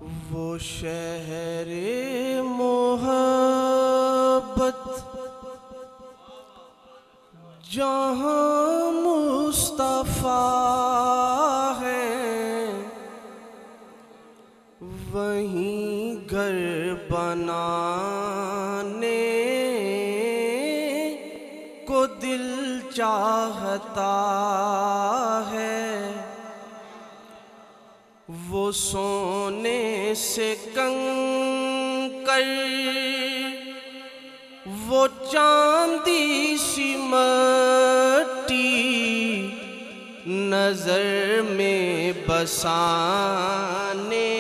وہ شہر محبت جہاں مصطفیٰ ہے، وہیں گھر بنانے کو دل چاہتا ہے۔ وہ سونے سے کنکر، وہ چاندی سی مٹی، نظر میں بسانے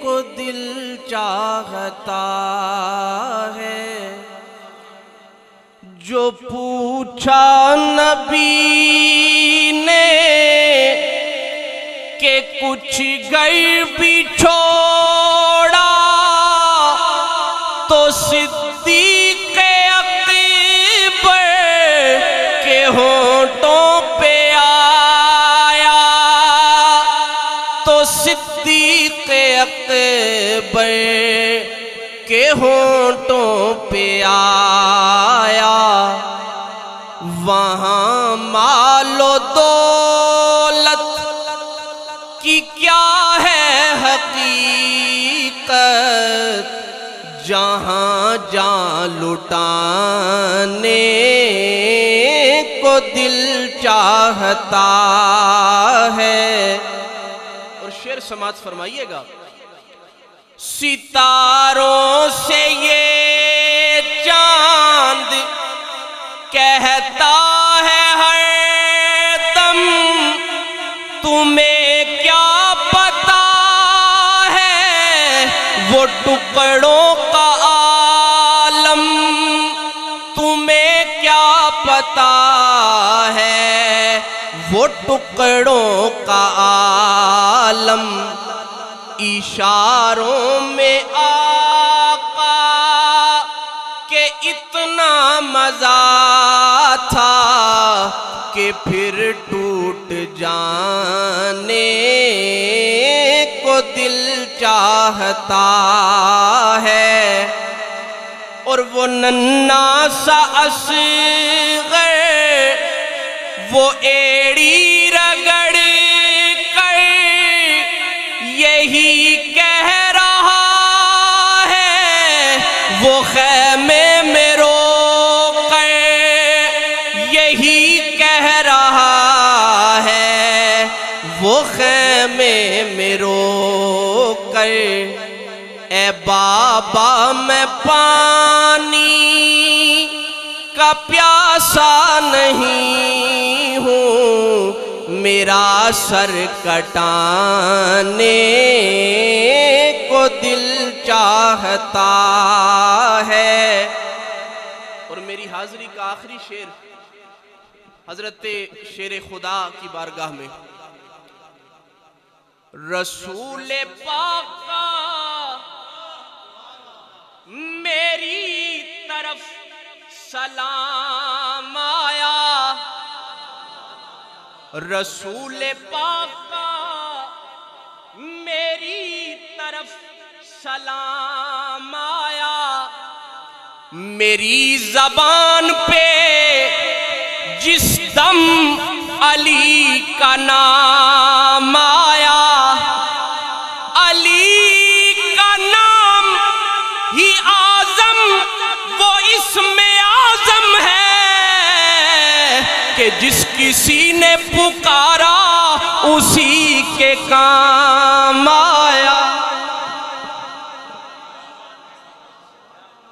کو دل چاہتا ہے۔ جو پوچھا نبی نے کہ کچھ گھر بھی چھوڑا، تو صدیق اکبر کے ہونٹوں پہ آیا، تو صدیق اکبر کے ہونٹوں پہ آیا۔ وہاں مال و دولت کی کیا ہے حقیقت، جہاں جان لٹانے کو دل چاہتا ہے۔ اور شعر سماعت فرمائیے گا۔ ستاروں سے یہ چاند کہتا ہے ہر دم، تمہیں کیا پتا ہے وہ ٹکڑوں کا عالم، تمہیں کیا پتا ہے وہ ٹکڑوں کا عالم۔ اشاروں میں آقا کہ اتنا مزہ تھا کہ پھر ٹوٹ جانے کو دل چاہتا ہے۔ اور وہ ننھا سا اصغر، وہ ایڑی رگڑ کر یہی کہہ رہا ہے، وہ خیمے میں رو کر یہی کہہ رہا ہے، وہ خیمے میں رو کر اے بابا میں پانی کا پیاسا نہیں ہوں، میرا سر کٹانے کو دل چاہتا ہے۔ اور میری حاضری کا آخری شعر حضرت شیر خدا کی بارگاہ میں، رسول پاک کا میری طرف سلام آیا، رسول پاک کا میری طرف سلام آیا، میری زبان پہ جس دم علی کا نام آیا، علی کا نام ہی اعظم وہ اسم اعظم ہے کہ جس کسی نے پکارا اسی کے کام